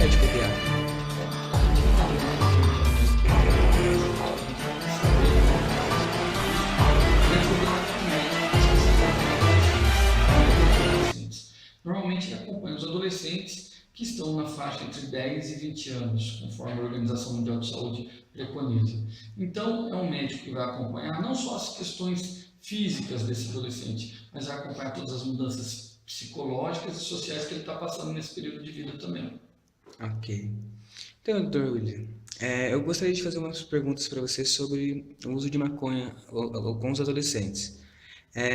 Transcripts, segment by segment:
médico pediatra? Normalmente ele acompanha os adolescentes que estão na faixa entre 10 e 20 anos, conforme a Organização Mundial de Saúde preconiza. Então, é um médico que vai acompanhar não só as questões físicas desse adolescente, mas vai acompanhar todas as mudanças psicológicas e sociais que ele está passando nesse período de vida também. Ok. Então, doutor William, eu gostaria de fazer umas perguntas para você sobre o uso de maconha com os adolescentes.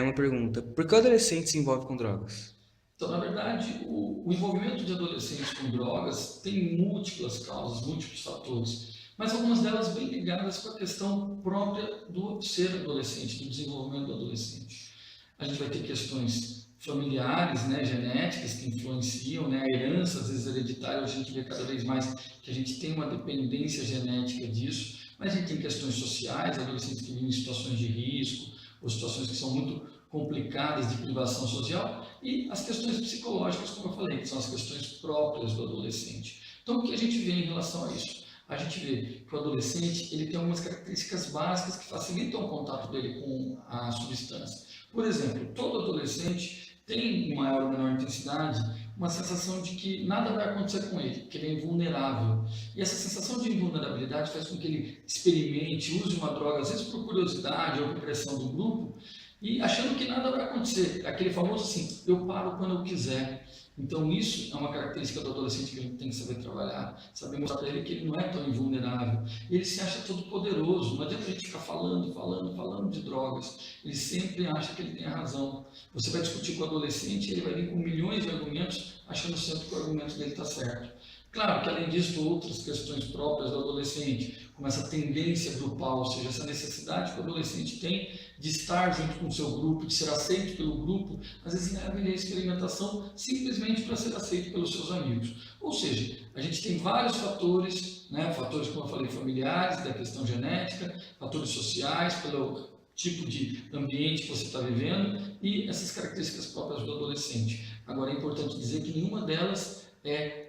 Uma pergunta: por que o adolescente se envolve com drogas? Então, na verdade, o envolvimento de adolescentes com drogas tem múltiplas causas, múltiplos fatores, mas algumas delas bem ligadas com a questão própria do ser adolescente, do desenvolvimento do adolescente. A gente vai ter questões familiares, né, genéticas que influenciam, né, a herança, às vezes hereditária, a gente vê cada vez mais que a gente tem uma dependência genética disso, mas a gente tem questões sociais, adolescentes que vivem em situações de risco, ou situações que são muito complicadas de privação social, e as questões psicológicas, como eu falei, que são as questões próprias do adolescente. Então, o que a gente vê em relação a isso? A gente vê que o adolescente ele tem algumas características básicas que facilitam o contato dele com a substância. Por exemplo, todo adolescente tem, em maior ou menor intensidade, uma sensação de que nada vai acontecer com ele, que ele é invulnerável. E essa sensação de invulnerabilidade faz com que ele experimente, use uma droga, às vezes por curiosidade ou por pressão do grupo, e achando que nada vai acontecer. Aquele famoso assim, eu paro quando eu quiser. Então isso é uma característica do adolescente que a gente tem que saber trabalhar, saber mostrar para ele que ele não é tão invulnerável. Ele se acha todo poderoso, não adianta a gente ficar falando de drogas. Ele sempre acha que ele tem a razão. Você vai discutir com o adolescente, ele vai vir com milhões de argumentos, achando sempre que o argumento dele está certo. Claro que além disso, outras questões próprias do adolescente, como essa tendência grupal, ou seja, essa necessidade que o adolescente tem de estar junto com o seu grupo, de ser aceito pelo grupo, às vezes leva ele à experimentação simplesmente para ser aceito pelos seus amigos. Ou seja, a gente tem vários fatores, né? Fatores, como eu falei, familiares, da questão genética, fatores sociais, pelo tipo de ambiente que você está vivendo e essas características próprias do adolescente. Agora, é importante dizer que nenhuma delas é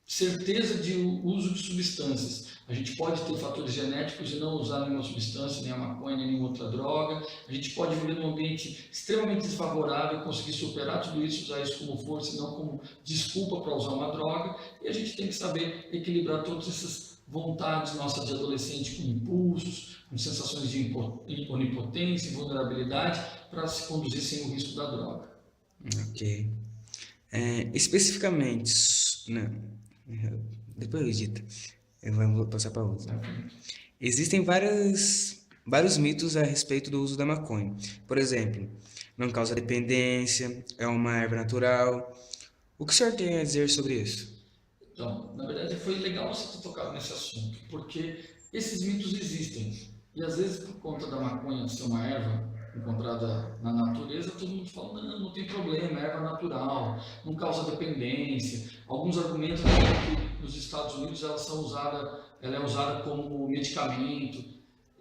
certeza de uso de substâncias. A gente pode ter fatores genéticos de não usar nenhuma substância, nem a maconha, nem nenhuma outra droga. A gente pode viver num ambiente extremamente desfavorável, conseguir superar tudo isso, usar isso como força e não como desculpa para usar uma droga. E a gente tem que saber equilibrar todas essas vontades nossas de adolescente com impulsos, com sensações de onipotência, vulnerabilidade, para se conduzir sem o risco da droga. Ok. Especificamente, né? Depois eu edito. Eu vou passar para outra. Existem vários mitos a respeito do uso da maconha. Por exemplo, não causa dependência, é uma erva natural. O que o senhor tem a dizer sobre isso? Então, na verdade, foi legal você ter tocado nesse assunto, porque esses mitos existem. E às vezes, por conta da maconha ser uma erva encontrada na natureza, todo mundo fala, não, não tem problema, é erva natural, não causa dependência. Alguns argumentos dizem que nos Estados Unidos ela é usada como medicamento.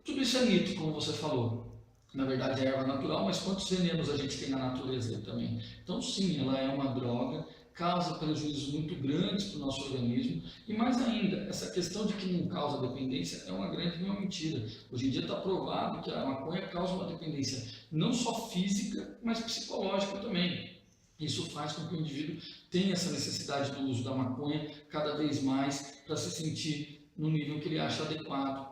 Tudo isso é mito, como você falou. Na verdade é erva natural, mas quantos venenos a gente tem na natureza também? Então sim, ela é uma droga, causa prejuízos muito grandes para o nosso organismo e mais ainda, essa questão de que não causa dependência é uma grande mentira. Hoje em dia está provado que a maconha causa uma dependência não só física, mas psicológica também. Isso faz com que o indivíduo tenha essa necessidade do uso da maconha cada vez mais para se sentir no nível que ele acha adequado.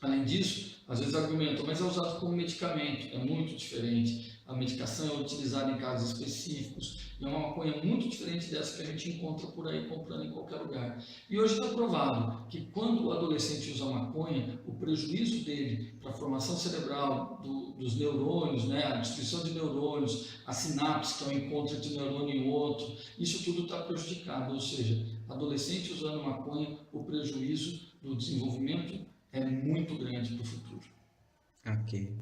Além disso, às vezes argumentam, mas é usado como medicamento, é muito diferente. A medicação é utilizada em casos específicos e é uma maconha muito diferente dessa que a gente encontra por aí comprando em qualquer lugar. E hoje está provado que quando o adolescente usa maconha, o prejuízo dele para a formação cerebral dos neurônios, né, a destruição de neurônios, a sinapse, que é o encontro entre um neurônio e outro, isso tudo está prejudicado. Ou seja, adolescente usando maconha, o prejuízo do desenvolvimento é muito grande para o futuro. Ok.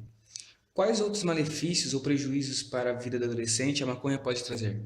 Quais outros malefícios ou prejuízos para a vida do adolescente a maconha pode trazer?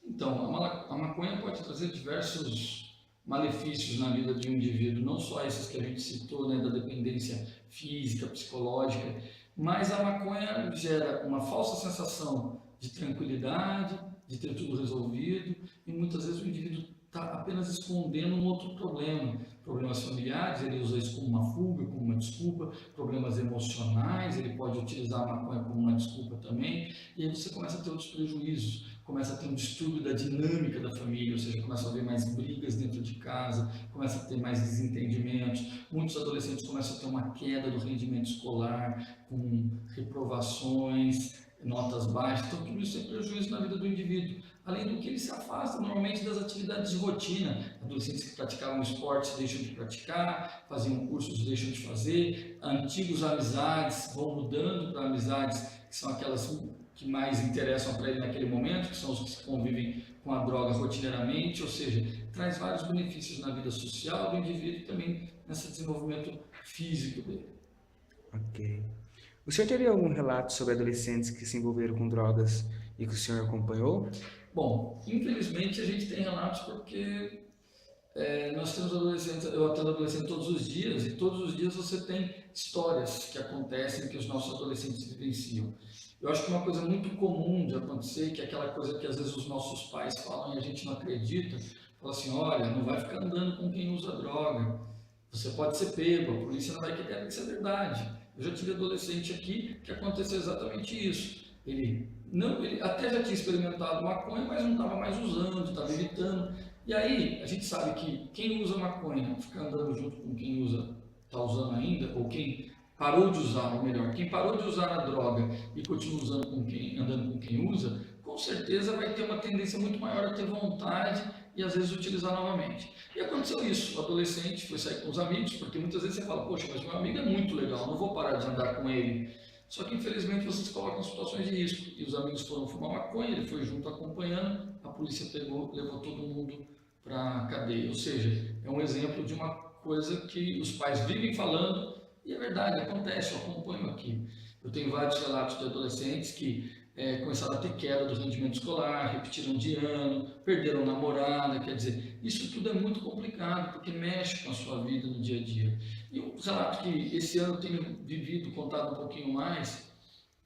Então, a maconha pode trazer diversos malefícios na vida de um indivíduo, não só esses que a gente citou, né, da dependência física, psicológica, mas a maconha gera uma falsa sensação de tranquilidade, de ter tudo resolvido, e muitas vezes o indivíduo está apenas escondendo um outro problema. Problemas familiares, ele usa isso como uma fuga, como uma desculpa. Problemas emocionais, ele pode utilizar a maconha como uma desculpa também. E aí você começa a ter outros prejuízos, começa a ter um distúrbio da dinâmica da família, ou seja, começa a haver mais brigas dentro de casa, começa a ter mais desentendimentos. Muitos adolescentes começam a ter uma queda do rendimento escolar, com reprovações, notas baixas. Então, tudo isso é prejuízo na vida do indivíduo. Além do que ele se afasta normalmente das atividades de rotina. Adolescentes que praticavam esportes deixam de praticar, faziam cursos deixam de fazer, antigos amizades vão mudando para amizades que são aquelas que mais interessam para ele naquele momento, que são os que convivem com a droga rotineiramente, ou seja, traz vários benefícios na vida social do indivíduo e também nesse desenvolvimento físico dele. Ok. O senhor teria algum relato sobre adolescentes que se envolveram com drogas e que o senhor acompanhou? Bom, infelizmente a gente tem relatos porque nós temos adolescentes, eu atendo adolescente todos os dias, e todos os dias você tem histórias que acontecem que os nossos adolescentes vivenciam. Eu acho que uma coisa muito comum de acontecer, que é aquela coisa que às vezes os nossos pais falam e a gente não acredita, fala assim, olha, não vai ficar andando com quem usa droga, você pode ser pego, a polícia não vai querer, isso é verdade. Eu já tive adolescente aqui que aconteceu exatamente isso. Ele até já tinha experimentado maconha, mas não estava mais usando, estava evitando. E aí, a gente sabe que quem usa maconha fica andando junto com quem usa, está usando ainda, ou quem parou de usar, ou melhor, quem parou de usar a droga e continua usando andando com quem usa, com certeza vai ter uma tendência muito maior a ter vontade e às vezes utilizar novamente. E aconteceu isso, o adolescente foi sair com os amigos, porque muitas vezes você fala, poxa, mas meu amigo é muito legal, não vou parar de andar com ele. Só que infelizmente vocês colocam em situações de risco. E os amigos foram fumar maconha, ele foi junto acompanhando, a polícia pegou, levou todo mundo para a cadeia. Ou seja, é um exemplo de uma coisa que os pais vivem falando e é verdade, acontece, eu acompanho aqui. Eu tenho vários relatos de adolescentes que começaram a ter queda do rendimento escolar, repetiram de ano, perderam namorada, quer dizer, isso tudo é muito complicado, porque mexe com a sua vida no dia a dia. E um relato que esse ano eu tenho vivido, contado um pouquinho mais,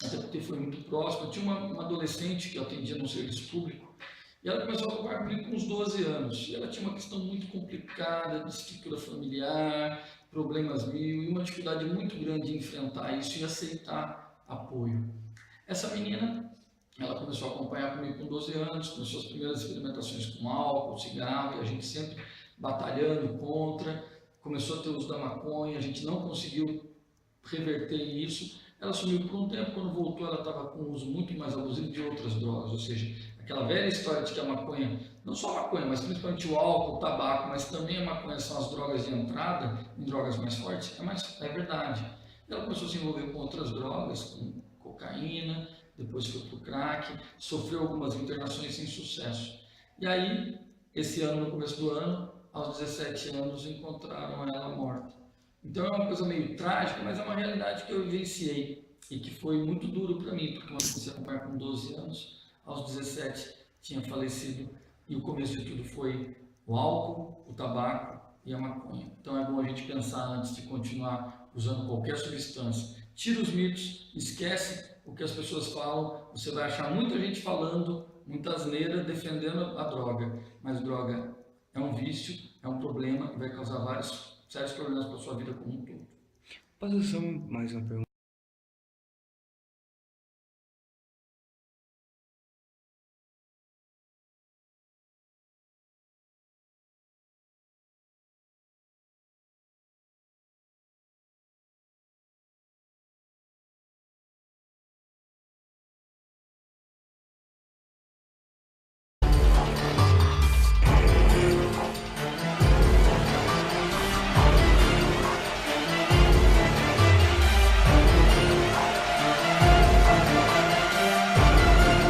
até porque foi muito próximo, eu tinha uma adolescente que eu atendia no serviço público, e ela começou a acompanhar comigo com uns 12 anos, e ela tinha uma questão muito complicada de estrutura familiar, problemas mil, e uma dificuldade muito grande em enfrentar isso e aceitar apoio. Essa menina, ela começou a acompanhar comigo com 12 anos, começou as primeiras experimentações com álcool, cigarro, e a gente sempre batalhando contra, começou a ter uso da maconha, a gente não conseguiu reverter isso. Ela sumiu por um tempo, quando voltou ela estava com um uso muito mais abusivo de outras drogas, ou seja, aquela velha história de que a maconha, não só a maconha, mas principalmente o álcool, o tabaco, mas também a maconha são as drogas de entrada, em drogas mais fortes, é verdade. Ela começou a se envolver com outras drogas, com cocaína, depois foi para o crack, sofreu algumas internações sem sucesso. E aí, esse ano, no começo do ano, aos 17 anos, encontraram ela morta. Então é uma coisa meio trágica, mas é uma realidade que eu vivenciei e que foi muito duro para mim, porque eu comecei a acompanhar com 12 anos, aos 17 tinha falecido e o começo de tudo foi o álcool, o tabaco e a maconha. Então é bom a gente pensar antes de continuar usando qualquer substância. Tira os mitos, esquece o que as pessoas falam, você vai achar muita gente falando, muita asneira defendendo a droga, mas droga é um vício, é um problema e vai causar vários sérios problemas para a sua vida como um todo. Posso só mais uma pergunta?